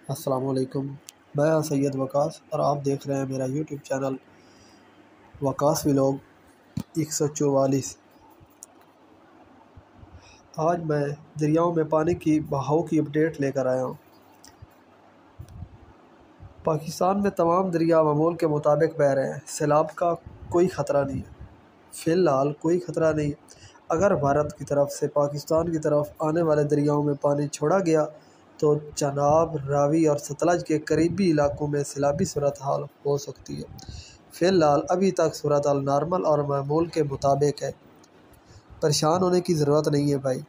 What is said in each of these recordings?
السلام علیکم، میں ہوں سید وقاص اور آپ دیکھ رہے ہیں میرا یوٹیوب چینل وقاص ولاگ 144۔ آج میں دریاؤں میں پانی کی بہاؤ کی اپڈیٹ لے کر آیا ہوں۔ پاکستان میں تمام دریا معمول کے مطابق بہہ رہے ہیں، سیلاب کا کوئی خطرہ نہیں ہے۔ فی الحال کوئی خطرہ نہیں۔ اگر بھارت کی طرف سے پاکستان کی طرف آنے والے دریاؤں میں پانی چھوڑا گیا تو چناب، راوی اور ستلج کے قریبی علاقوں میں سیلابی صورتحال ہو سکتی ہے۔ فی الحال ابھی تک صورتحال نارمل اور معمول کے مطابق ہے، پریشان ہونے کی ضرورت نہیں ہے بھائی۔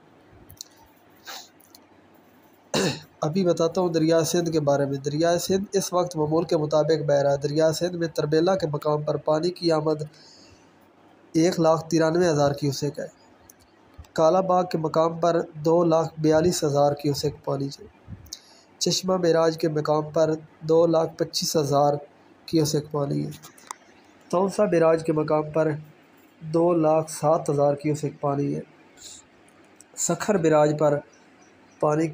ابھی بتاتا ہوں دریا سندھ کے بارے میں۔ دریا سندھ اس وقت معمول کے مطابق بہہ رہا ہے۔ دریا سندھ میں تربیلا کے مقام پر پانی کی آمد 1,93,000 کیوسیک ہے۔ کالا باغ کے مقام پر 2,42,000 کیوسیک پانی ہے۔ چشمہ بیراج کے مقام پر 2,25,000 کیوسیک پانی ہے۔ تونسا بیراج کے مقام پر 2,07,000 کیوسیک پانی ہے۔ سکھر بیراج پر پانی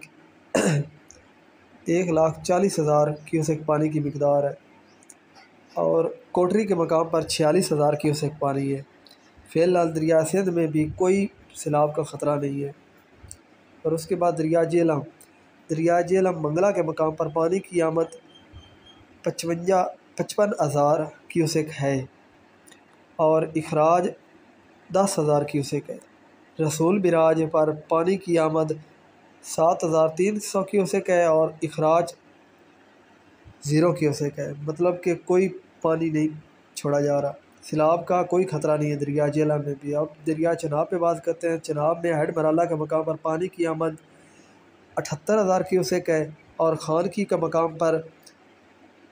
1,40,000 کیوسیک پانی کی مقدار ہے اور کوٹری کے مقام پر 46,000 کیوسیک پانی ہے۔ فی الحال دریا سندھ میں بھی کوئی سیلاب کا خطرہ نہیں ہے۔ اور اس کے بعد دریا جہلم منگلا کے مقام پر پانی کی آمد 55,000 کیوسیک ہے اور اخراج 10,000 کیوسیک ہے۔ رسول بیراج پر پانی کی آمد 7,300 کیوسیک ہے اور اخراج 0 کیوسیک ہے، مطلب کہ کوئی پانی نہیں چھوڑا جا رہا۔ سیلاب کا کوئی خطرہ نہیں ہے دریا جہلم میں بھی۔ اب دریا چناب پہ بات کرتے ہیں۔ چناب میں ہیڈ مرالہ کے مقام پر پانی کی آمد 78,000 کیوسیک ہے اور خانکی کے مقام پر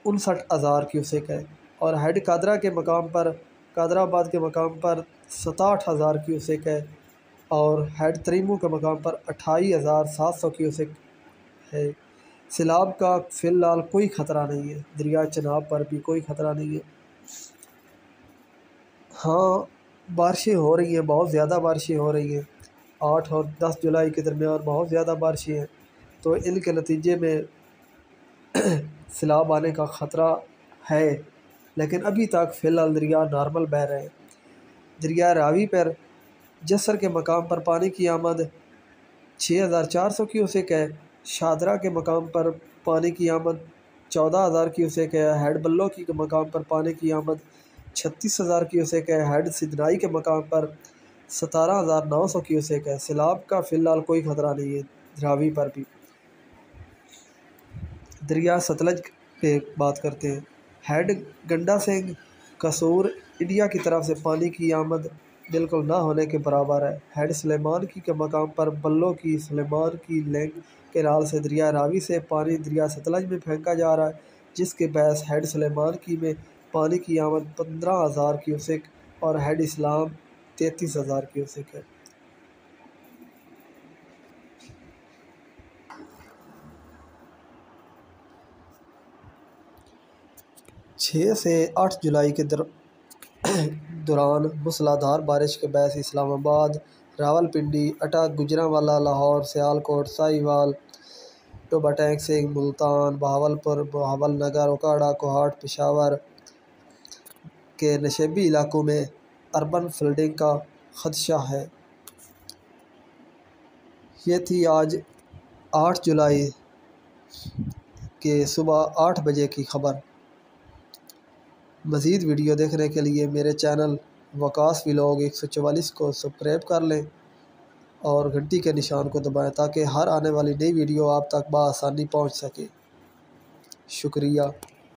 59,000 کیوسیک ہے اور ہیڈ قادر آباد کے مقام پر 67,000 کیوسیک ہے اور ہیڈ تریمو کے مقام پر 28,700 کیوسیک ہے۔ سیلاب کا فی الحال کوئی خطرہ نہیں ہے، دریا چناب پر بھی کوئی خطرہ نہیں ہے۔ ہاں، بارشیں ہو رہی ہیں، بہت زیادہ بارشیں ہو رہی ہیں۔ 8 اور 10 جولائی کے درمیان بہت زیادہ بارشیں ہیں، تو ان کے نتیجے میں سیلاب آنے کا خطرہ ہے، لیکن ابھی تک فی الحال دریا نارمل بہہ رہے ہیں۔ دریا راوی پر جسر کے مقام پر پانی کی آمد 6,400 کیوسیک ہے۔ شادرہ کے مقام پر پانی کی آمد 14,000 کیوسیک ہے۔ ہیڈ بلو کی کے مقام پر پانی کی آمد 36,000 کیوسیک ہے۔ ہیڈ سدنائی کے مقام پر 17,900 کیوسیک ہے۔ سیلاب کا فی الحال کوئی خطرہ نہیں ہے راوی پر بھی۔ دریا ستلج پہ بات کرتے ہیں۔ ہیڈ گنڈا سنگھ، قصور، انڈیا کی طرف سے پانی کی آمد بالکل نہ ہونے کے برابر ہے۔ ہیڈ سلیمان کی کے مقام پر بلو کی، سلیمان کی لینک کینال سے دریا راوی سے پانی دریا ستلج میں پھینکا جا رہا ہے، جس کے باعث ہیڈ سلیمان کی میں پانی کی آمد 15,000 کیوسیک اور ہیڈ اسلام 33,000 کیوسیک ہے۔ 6 سے 8 جولائی کے دوران موسلادھار بارش کے باعث اسلام آباد، راولپنڈی، اٹک، گوجرانوالہ، لاہور، سیالکوٹ، ساہیوال، ٹوبا ٹینک سنگھ، ملتان، بہاولپور، بہاول نگر، اوکاڑہ، کوہاٹ، پشاور کے نشیبی علاقوں میں اربن فلڈنگ کا خدشہ ہے۔ یہ تھی آج 8 جولائی کے صبح 8 بجے کی خبر۔ مزید ویڈیو دیکھنے کے لیے میرے چینل وقاص ولاگ 144 کو سبسکرائب کر لیں اور گھنٹی کے نشان کو دبائیں تاکہ ہر آنے والی نئی ویڈیو آپ تک بآسانی پہنچ سکے۔ شکریہ۔